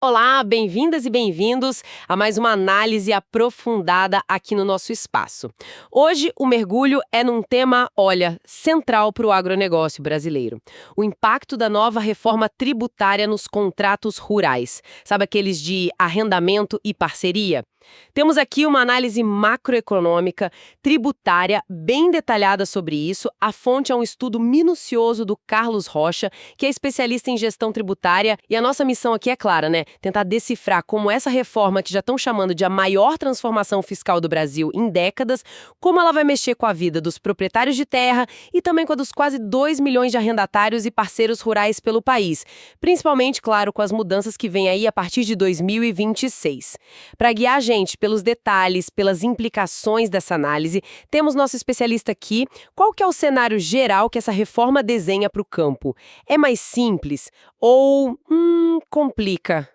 Olá, bem-vindas e bem-vindos a mais uma análise aprofundada aqui no nosso espaço. Hoje, o mergulho é num tema, olha, central para o agronegócio brasileiro. O impacto da nova reforma tributária nos contratos rurais. Sabe aqueles de arrendamento e parceria? Temos aqui uma análise macroeconômica, tributária, bem detalhada sobre isso. A fonte é um estudo minucioso do Carlos Rocha, que é especialista em gestão tributária, e a nossa missão aqui é clara, né? Tentar decifrar como essa reforma, que já estão chamando de a maior transformação fiscal do Brasil em décadas, como ela vai mexer com a vida dos proprietários de terra e também com a dos quase 2 milhões de arrendatários e parceiros rurais pelo país. Principalmente, claro, com as mudanças que vêm aí a partir de 2026. Para guiar a gente pelos detalhes, pelas implicações dessa análise, temos nosso especialista aqui. Qual que é o cenário geral que essa reforma desenha para o campo? É mais simples ou complica?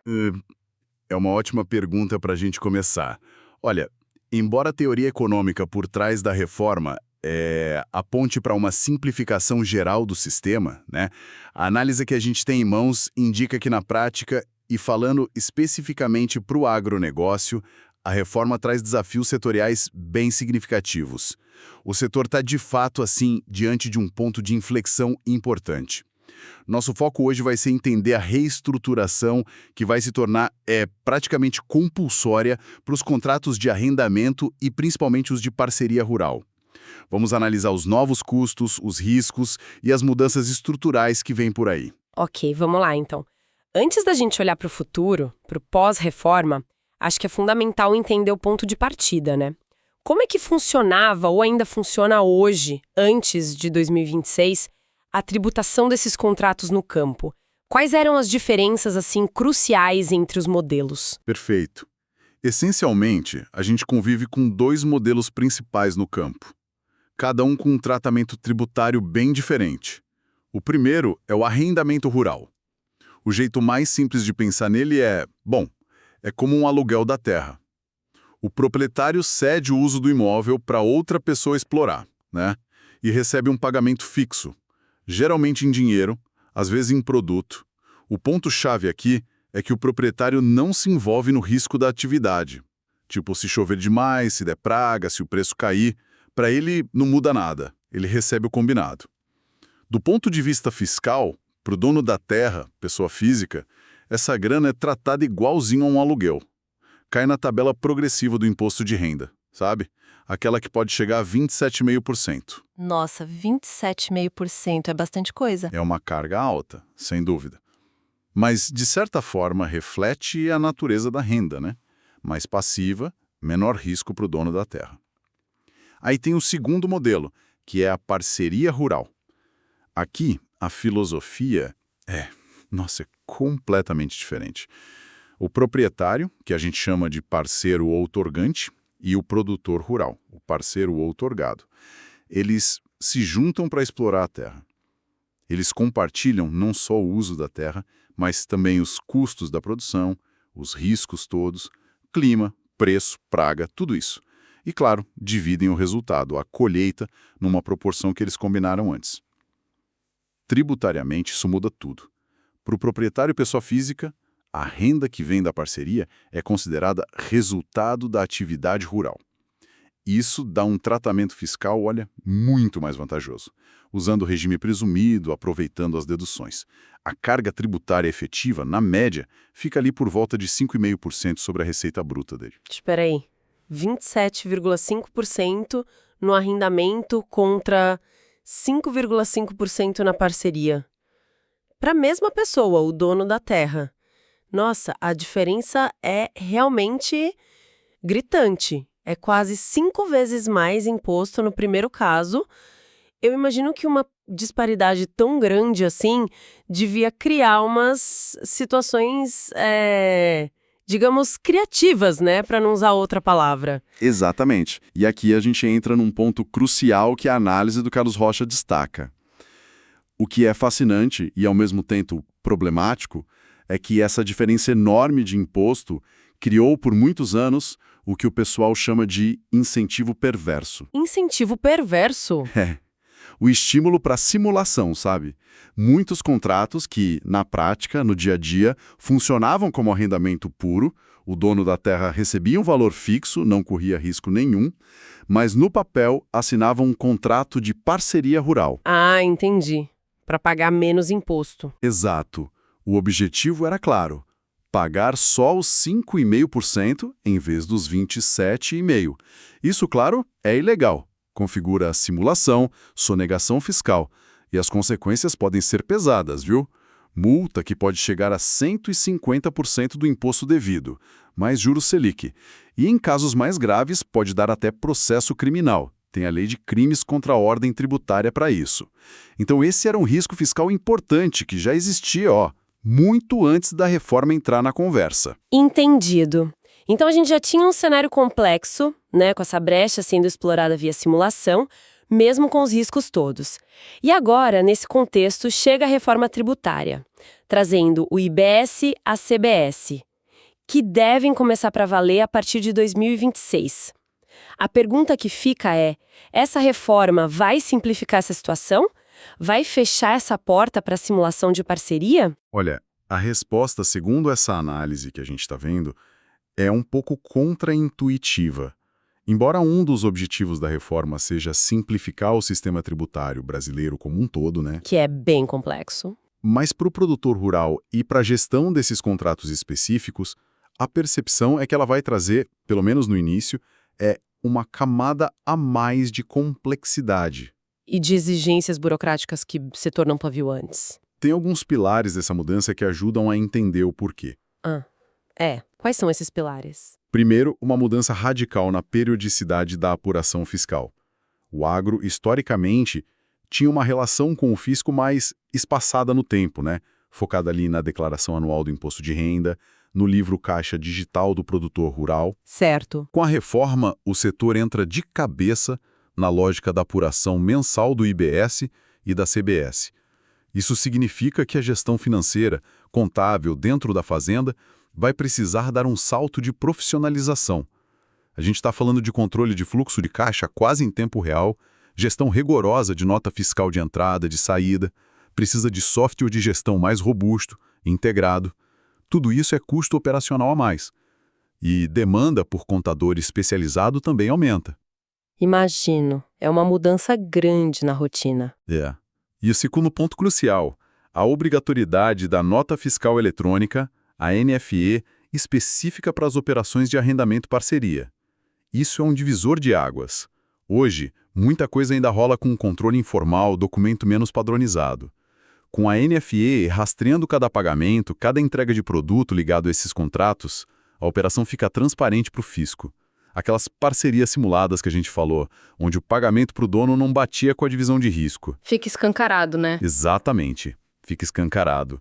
É uma ótima pergunta para a gente começar. Olha, embora a teoria econômica por trás da reforma aponte para uma simplificação geral do sistema, né? A análise que a gente tem em mãos indica que na prática, e falando especificamente para o agronegócio, a reforma traz desafios setoriais bem significativos. O setor está de fato, assim, diante de um ponto de inflexão importante. Nosso foco hoje vai ser entender a reestruturação que vai se tornar praticamente compulsória para os contratos de arrendamento e principalmente os de parceria rural. Vamos analisar os novos custos, os riscos e as mudanças estruturais que vêm por aí. Ok, vamos lá então. Antes da gente olhar para o futuro, para o pós-reforma, acho que é fundamental entender o ponto de partida, né? Como é que funcionava ou ainda funciona hoje, antes de 2026, a tributação desses contratos no campo? Quais eram as diferenças, assim, cruciais entre os modelos? Perfeito. Essencialmente, a gente convive com dois modelos principais no campo, cada um com um tratamento tributário bem diferente. O primeiro é o arrendamento rural. O jeito mais simples de pensar nele é como um aluguel da terra. O proprietário cede o uso do imóvel para outra pessoa explorar, né? E recebe um pagamento fixo, geralmente em dinheiro, às vezes em produto. O ponto-chave aqui é que o proprietário não se envolve no risco da atividade. Tipo, se chover demais, se der praga, se o preço cair, para ele não muda nada, ele recebe o combinado. Do ponto de vista fiscal, para o dono da terra, pessoa física, essa grana é tratada igualzinho a um aluguel. Cai na tabela progressiva do imposto de renda, sabe? Aquela que pode chegar a 27,5%. Nossa, 27,5% é bastante coisa. É uma carga alta, sem dúvida. Mas, de certa forma, reflete a natureza da renda, né? Mais passiva, menor risco para o dono da terra. Aí tem o segundo modelo, que é a parceria rural. Aqui, a filosofia é completamente diferente. O proprietário, que a gente chama de parceiro outorgante, e o produtor rural, o parceiro outorgado, eles se juntam para explorar a terra. Eles compartilham não só o uso da terra, mas também os custos da produção, os riscos todos, clima, preço, praga, tudo isso. E, claro, dividem o resultado, a colheita, numa proporção que eles combinaram antes. Tributariamente, isso muda tudo. Para o proprietário pessoa física, a renda que vem da parceria é considerada resultado da atividade rural. Isso dá um tratamento fiscal, olha, muito mais vantajoso, usando o regime presumido, aproveitando as deduções. A carga tributária efetiva, na média, fica ali por volta de 5,5% sobre a receita bruta dele. Espera aí, 27,5% no arrendamento contra 5,5% na parceria. Para a mesma pessoa, o dono da terra. Nossa, a diferença é realmente gritante. É quase 5 vezes mais imposto no primeiro caso. Eu imagino que uma disparidade tão grande assim devia criar umas situações, digamos, criativas, né? Para não usar outra palavra. Exatamente. E aqui a gente entra num ponto crucial que a análise do Carlos Rocha destaca. O que é fascinante e, ao mesmo tempo, problemático é que essa diferença enorme de imposto criou, por muitos anos, o que o pessoal chama de incentivo perverso. Incentivo perverso? o estímulo para simulação, sabe? Muitos contratos que, na prática, no dia a dia, funcionavam como arrendamento puro, o dono da terra recebia um valor fixo, não corria risco nenhum, mas no papel assinavam um contrato de parceria rural. Ah, entendi. Para pagar menos imposto. Exato. O objetivo era claro: pagar só os 5,5% em vez dos 27,5%. Isso, claro, é ilegal. Configura simulação, sonegação fiscal. E as consequências podem ser pesadas, viu? Multa que pode chegar a 150% do imposto devido, mais juros Selic. E em casos mais graves, pode dar até processo criminal. Tem a lei de crimes contra a ordem tributária para isso. Então esse era um risco fiscal importante que já existia, muito antes da reforma entrar na conversa. Entendido. Então a gente já tinha um cenário complexo, né, com essa brecha sendo explorada via simulação, mesmo com os riscos todos. E agora, nesse contexto, chega a reforma tributária, trazendo o IBS à CBS, que devem começar para valer a partir de 2026. A pergunta que fica é: essa reforma vai simplificar essa situação? Vai fechar essa porta para a simulação de parceria? Olha, a resposta, segundo essa análise que a gente está vendo, é um pouco contraintuitiva. Embora um dos objetivos da reforma seja simplificar o sistema tributário brasileiro como um todo, né? Que é bem complexo. Mas para o produtor rural e para a gestão desses contratos específicos, a percepção é que ela vai trazer, pelo menos no início, uma camada a mais de complexidade. E de exigências burocráticas que se tornam pavio antes. Tem alguns pilares dessa mudança que ajudam a entender o porquê. Quais são esses pilares? Primeiro, uma mudança radical na periodicidade da apuração fiscal. O agro, historicamente, tinha uma relação com o fisco mais espaçada no tempo, né? Focada ali na declaração anual do imposto de renda, no livro caixa digital do produtor rural. Certo. Com a reforma, o setor entra de cabeça na lógica da apuração mensal do IBS e da CBS. Isso significa que a gestão financeira, contábil dentro da fazenda, vai precisar dar um salto de profissionalização. A gente está falando de controle de fluxo de caixa quase em tempo real, gestão rigorosa de nota fiscal de entrada, de saída, precisa de software de gestão mais robusto, integrado. Tudo isso é custo operacional a mais. E demanda por contador especializado também aumenta. Imagino. É uma mudança grande na rotina. E o segundo ponto crucial, a obrigatoriedade da nota fiscal eletrônica, a NFE, específica para as operações de arrendamento parceria. Isso é um divisor de águas. Hoje, muita coisa ainda rola com um controle informal, documento menos padronizado. Com a NFE rastreando cada pagamento, cada entrega de produto ligado a esses contratos, a operação fica transparente para o fisco. Aquelas parcerias simuladas que a gente falou, onde o pagamento para o dono não batia com a divisão de risco. Fica escancarado, né? Exatamente. Fica escancarado.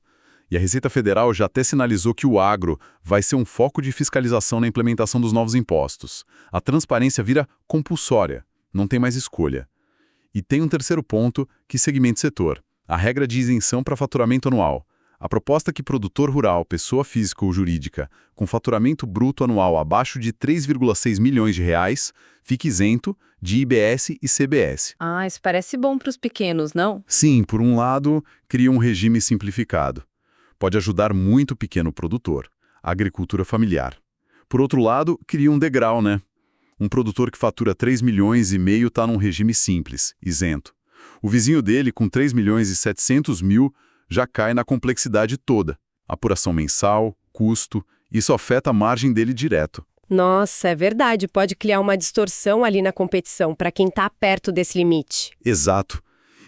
E a Receita Federal já até sinalizou que o agro vai ser um foco de fiscalização na implementação dos novos impostos. A transparência vira compulsória, não tem mais escolha. E tem um terceiro ponto que segmenta o setor, a regra de isenção para faturamento anual. A proposta é que produtor rural, pessoa física ou jurídica, com faturamento bruto anual abaixo de 3,6 milhões de reais, fique isento de IBS e CBS. Isso parece bom para os pequenos, não? Sim, por um lado, cria um regime simplificado. Pode ajudar muito o pequeno produtor, a agricultura familiar. Por outro lado, cria um degrau, né? Um produtor que fatura 3,5 milhões está num regime simples, isento. O vizinho dele, com 3,7 milhões, já cai na complexidade toda. Apuração mensal, custo, isso afeta a margem dele direto. Nossa, é verdade. Pode criar uma distorção ali na competição para quem está perto desse limite. Exato.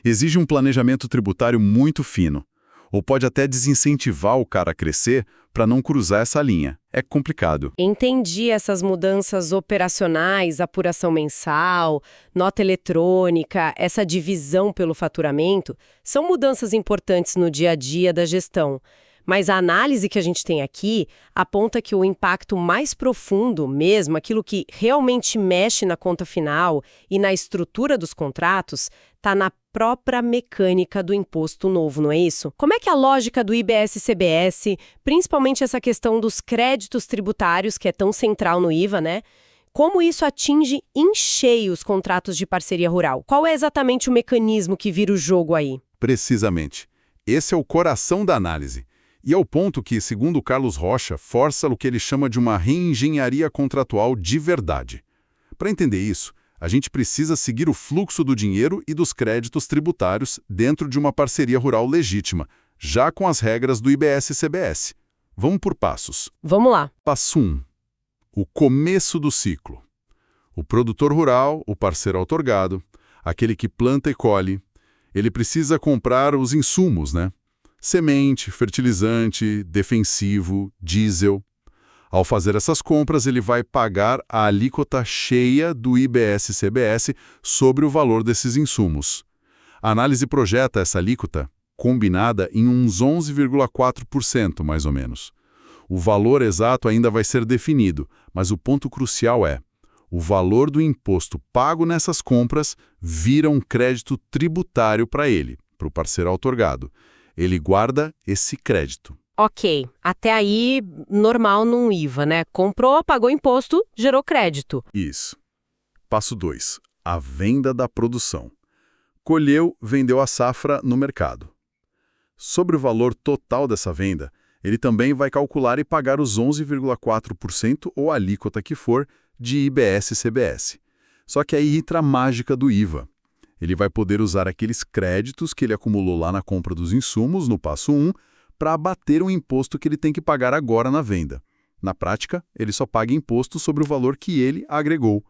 Exige um planejamento tributário muito fino. Ou pode até desincentivar o cara a crescer para não cruzar essa linha. É complicado. Entendi essas mudanças operacionais, apuração mensal, nota eletrônica, essa divisão pelo faturamento, são mudanças importantes no dia a dia da gestão. Mas a análise que a gente tem aqui aponta que o impacto mais profundo mesmo, aquilo que realmente mexe na conta final e na estrutura dos contratos, está na própria mecânica do imposto novo, não é isso? Como é que a lógica do IBS e CBS, principalmente essa questão dos créditos tributários, que é tão central no IVA, né? como isso atinge em cheio os contratos de parceria rural? Qual é exatamente o mecanismo que vira o jogo aí? Precisamente. Esse é o coração da análise. E é o ponto que, segundo Carlos Rocha, força o que ele chama de uma reengenharia contratual de verdade. Para entender isso, a gente precisa seguir o fluxo do dinheiro e dos créditos tributários dentro de uma parceria rural legítima, já com as regras do IBS-CBS. Vamos por passos. Vamos lá. Passo 1. O começo do ciclo. O produtor rural, o parceiro outorgado, aquele que planta e colhe, ele precisa comprar os insumos, né? Semente, fertilizante, defensivo, diesel. Ao fazer essas compras, ele vai pagar a alíquota cheia do IBS-CBS sobre o valor desses insumos. A análise projeta essa alíquota combinada em uns 11,4%, mais ou menos. O valor exato ainda vai ser definido, mas o ponto crucial é: o valor do imposto pago nessas compras vira um crédito tributário para ele, para o parceiro outorgado. Ele guarda esse crédito. Ok, até aí normal num IVA, né? Comprou, pagou imposto, gerou crédito. Isso. Passo 2. A venda da produção. Colheu, vendeu a safra no mercado. Sobre o valor total dessa venda, ele também vai calcular e pagar os 11,4% ou a alíquota que for de IBS-CBS. Só que aí entra a mágica do IVA. Ele vai poder usar aqueles créditos que ele acumulou lá na compra dos insumos, no passo 1, para abater o imposto que ele tem que pagar agora na venda. Na prática, ele só paga imposto sobre o valor que ele agregou.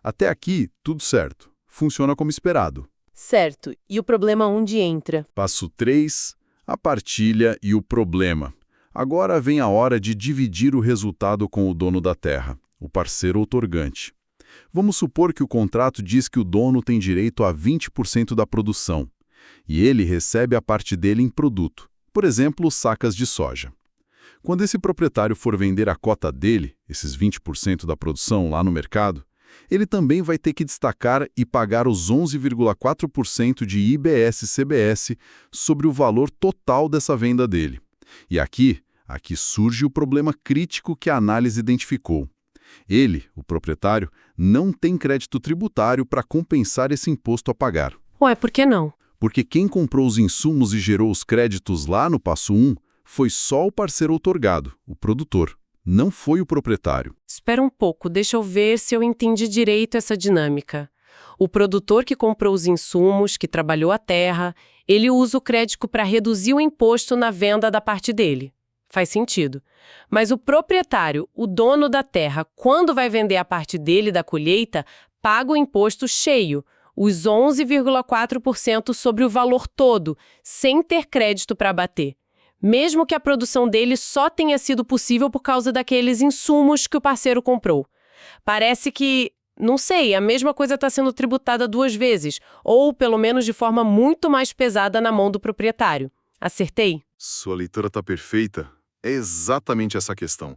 Até aqui, tudo certo. Funciona como esperado. Certo. E o problema onde entra? Passo 3, a partilha e o problema. Agora vem a hora de dividir o resultado com o dono da terra, o parceiro outorgante. Vamos supor que o contrato diz que o dono tem direito a 20% da produção, e ele recebe a parte dele em produto, por exemplo, sacas de soja. Quando esse proprietário for vender a cota dele, esses 20% da produção lá no mercado, ele também vai ter que destacar e pagar os 11,4% de IBS-CBS sobre o valor total dessa venda dele. E aqui surge o problema crítico que a análise identificou. Ele, o proprietário, não tem crédito tributário para compensar esse imposto a pagar. Ué, por que não? Porque quem comprou os insumos e gerou os créditos lá no passo 1 foi só o parceiro outorgado, o produtor. Não foi o proprietário. Espera um pouco, deixa eu ver se eu entendi direito essa dinâmica. O produtor que comprou os insumos, que trabalhou a terra, ele usa o crédito para reduzir o imposto na venda da parte dele. Faz sentido. Mas o proprietário, o dono da terra, quando vai vender a parte dele da colheita, paga o imposto cheio, os 11,4% sobre o valor todo, sem ter crédito para abater. Mesmo que a produção dele só tenha sido possível por causa daqueles insumos que o parceiro comprou. Parece que, não sei, a mesma coisa está sendo tributada duas vezes, ou pelo menos de forma muito mais pesada na mão do proprietário. Acertei? Sua leitura está perfeita. É exatamente essa questão.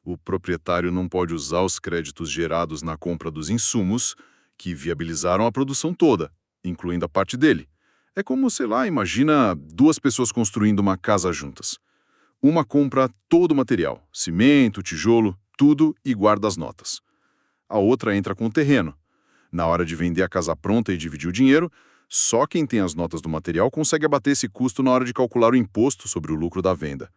O proprietário não pode usar os créditos gerados na compra dos insumos que viabilizaram a produção toda, incluindo a parte dele. É como, sei lá, imagina duas pessoas construindo uma casa juntas. Uma compra todo o material, cimento, tijolo, tudo e guarda as notas. A outra entra com o terreno. Na hora de vender a casa pronta e dividir o dinheiro, só quem tem as notas do material consegue abater esse custo na hora de calcular o imposto sobre o lucro da venda.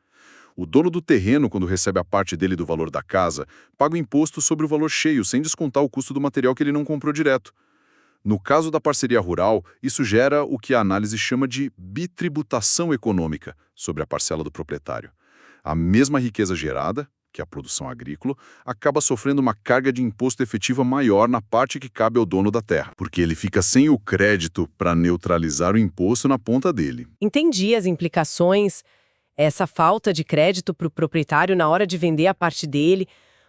O dono do terreno, quando recebe a parte dele do valor da casa, paga o imposto sobre o valor cheio, sem descontar o custo do material que ele não comprou direto. No caso da parceria rural, isso gera o que a análise chama de bitributação econômica sobre a parcela do proprietário. A mesma riqueza gerada, que é a produção agrícola, acaba sofrendo uma carga de imposto efetiva maior na parte que cabe ao dono da terra, porque ele fica sem o crédito para neutralizar o imposto na ponta dele. Entendi as implicações. Essa falta de crédito para o proprietário na hora de vender a parte dele.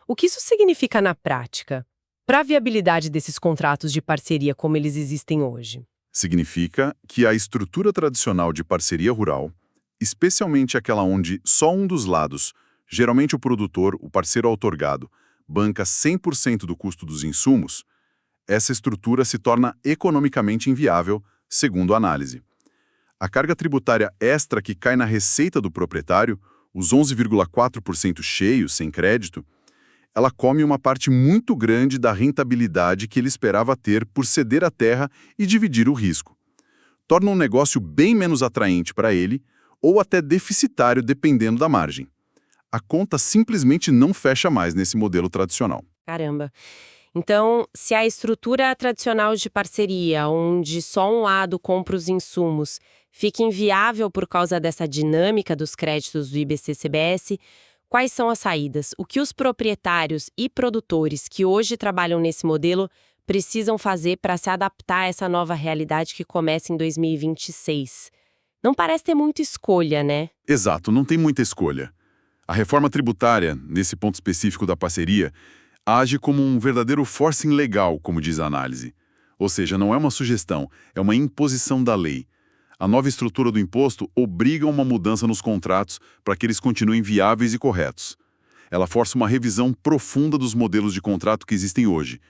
O que isso significa na prática? Para a viabilidade desses contratos de parceria como eles existem hoje? Significa que a estrutura tradicional de parceria rural, especialmente aquela onde só um dos lados, geralmente o produtor, o parceiro outorgado, banca 100% do custo dos insumos, essa estrutura se torna economicamente inviável, segundo a análise. A carga tributária extra que cai na receita do proprietário, os 11,4% cheios, sem crédito, ela come uma parte muito grande da rentabilidade que ele esperava ter por ceder a terra e dividir o risco. Torna um negócio bem menos atraente para ele, ou até deficitário dependendo da margem. A conta simplesmente não fecha mais nesse modelo tradicional. Caramba. Então, se a estrutura tradicional de parceria, onde só um lado compra os insumos, fica inviável por causa dessa dinâmica dos créditos do IBC-CBS, quais são as saídas? O que os proprietários e produtores que hoje trabalham nesse modelo precisam fazer para se adaptar a essa nova realidade que começa em 2026? Não parece ter muita escolha, né? Exato, não tem muita escolha. A reforma tributária, nesse ponto específico da parceria, age como um verdadeiro forcing legal, como diz a análise. Ou seja, não é uma sugestão, é uma imposição da lei. A nova estrutura do imposto obriga uma mudança nos contratos para que eles continuem viáveis e corretos. Ela força uma revisão profunda dos modelos de contrato que existem hoje.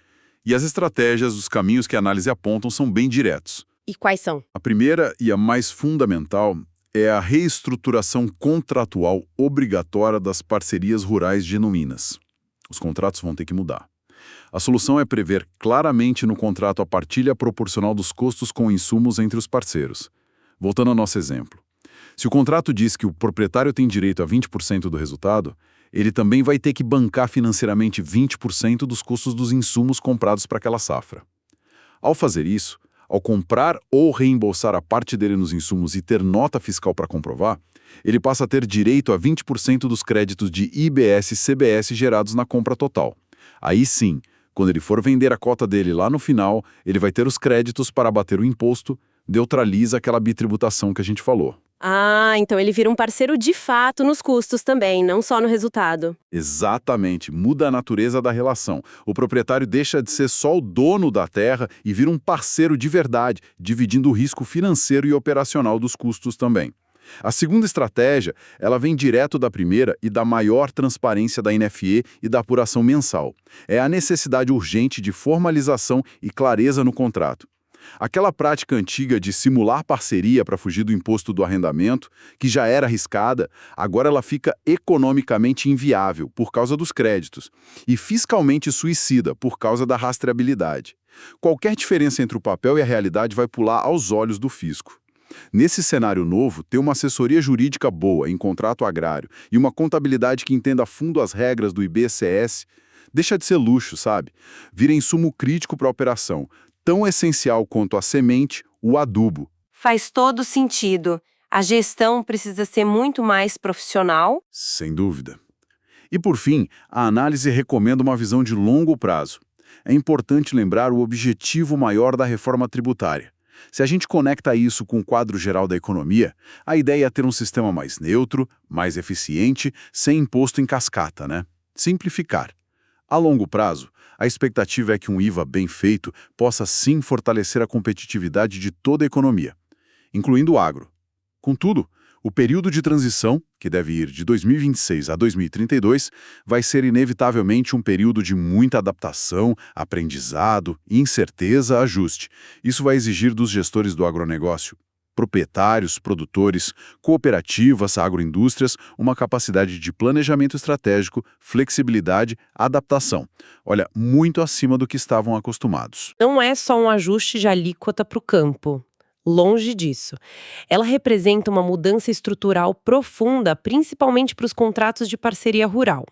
E as estratégias, os caminhos que a análise apontam são bem diretos. E quais são? A primeira e a mais fundamental é a reestruturação contratual obrigatória das parcerias rurais genuínas. Os contratos vão ter que mudar. A solução é prever claramente no contrato a partilha proporcional dos custos com insumos entre os parceiros. Voltando ao nosso exemplo. Se o contrato diz que o proprietário tem direito a 20% do resultado, ele também vai ter que bancar financeiramente 20% dos custos dos insumos comprados para aquela safra. Ao fazer isso, ao comprar ou reembolsar a parte dele nos insumos e ter nota fiscal para comprovar, ele passa a ter direito a 20% dos créditos de IBS-CBS gerados na compra total. Aí sim, quando ele for vender a cota dele lá no final, ele vai ter os créditos para abater o imposto, neutraliza aquela bitributação que a gente falou. Ah, então ele vira um parceiro de fato nos custos também, não só no resultado. Exatamente, muda a natureza da relação. O proprietário deixa de ser só o dono da terra e vira um parceiro de verdade, dividindo o risco financeiro e operacional dos custos também. A segunda estratégia, ela vem direto da primeira e da maior transparência da NFE e da apuração mensal. É a necessidade urgente de formalização e clareza no contrato. Aquela prática antiga de simular parceria para fugir do imposto do arrendamento, que já era arriscada, agora ela fica economicamente inviável por causa dos créditos e fiscalmente suicida por causa da rastreabilidade. Qualquer diferença entre o papel e a realidade vai pular aos olhos do fisco. Nesse cenário novo, ter uma assessoria jurídica boa em contrato agrário e uma contabilidade que entenda a fundo as regras do IBCS deixa de ser luxo, sabe? Vira insumo crítico para a operação, tão essencial quanto a semente, o adubo. Faz todo sentido. A gestão precisa ser muito mais profissional. Sem dúvida. E por fim, a análise recomenda uma visão de longo prazo. É importante lembrar o objetivo maior da reforma tributária. Se a gente conecta isso com o quadro geral da economia, a ideia é ter um sistema mais neutro, mais eficiente, sem imposto em cascata, né? Simplificar. A longo prazo, a expectativa é que um IVA bem feito possa sim fortalecer a competitividade de toda a economia, incluindo o agro. Contudo, o período de transição, que deve ir de 2026 a 2032, vai ser inevitavelmente um período de muita adaptação, aprendizado, incerteza, ajuste. Isso vai exigir dos gestores do agronegócio, proprietários, produtores, cooperativas, agroindústrias, uma capacidade de planejamento estratégico, flexibilidade, adaptação. Olha, muito acima do que estavam acostumados. Não é só um ajuste de alíquota para o campo. Longe disso. Ela representa uma mudança estrutural profunda, principalmente para os contratos de parceria rural.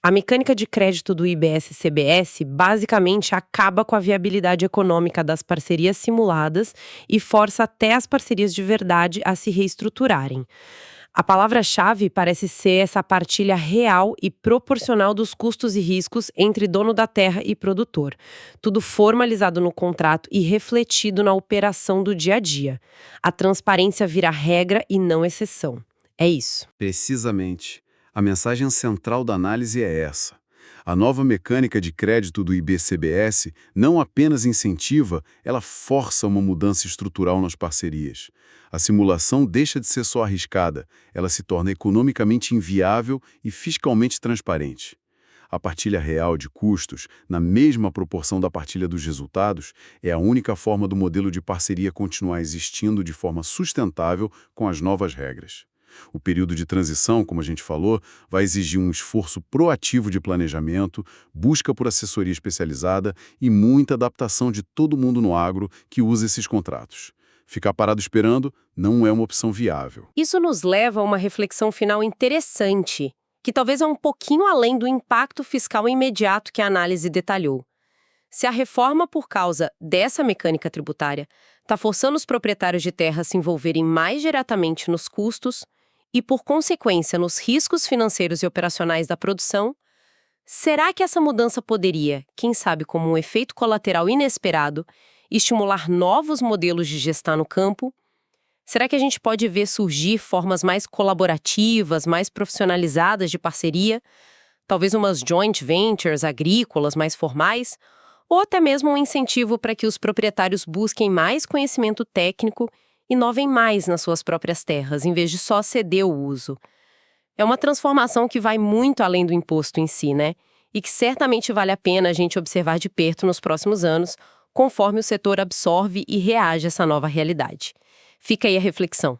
A mecânica de crédito do IBS-CBS basicamente acaba com a viabilidade econômica das parcerias simuladas e força até as parcerias de verdade a se reestruturarem. A palavra-chave parece ser essa partilha real e proporcional dos custos e riscos entre dono da terra e produtor. Tudo formalizado no contrato e refletido na operação do dia a dia. A transparência vira regra e não exceção. É isso. Precisamente. A mensagem central da análise é essa. A nova mecânica de crédito do IBCBS não apenas incentiva, ela força uma mudança estrutural nas parcerias. A simulação deixa de ser só arriscada, ela se torna economicamente inviável e fiscalmente transparente. A partilha real de custos, na mesma proporção da partilha dos resultados, é a única forma do modelo de parceria continuar existindo de forma sustentável com as novas regras. O período de transição, como a gente falou, vai exigir um esforço proativo de planejamento, busca por assessoria especializada e muita adaptação de todo mundo no agro que usa esses contratos. Ficar parado esperando não é uma opção viável. Isso nos leva a uma reflexão final interessante, que talvez é um pouquinho além do impacto fiscal imediato que a análise detalhou. Se a reforma por causa dessa mecânica tributária está forçando os proprietários de terra a se envolverem mais diretamente nos custos e, por consequência, nos riscos financeiros e operacionais da produção, será que essa mudança poderia, quem sabe como um efeito colateral inesperado, estimular novos modelos de gestão no campo? Será que a gente pode ver surgir formas mais colaborativas, mais profissionalizadas de parceria? Talvez umas joint ventures agrícolas mais formais? Ou até mesmo um incentivo para que os proprietários busquem mais conhecimento técnico e inovem mais nas suas próprias terras, em vez de só ceder o uso. É uma transformação que vai muito além do imposto em si, né? E que certamente vale a pena a gente observar de perto nos próximos anos, conforme o setor absorve e reage a essa nova realidade. Fica aí a reflexão.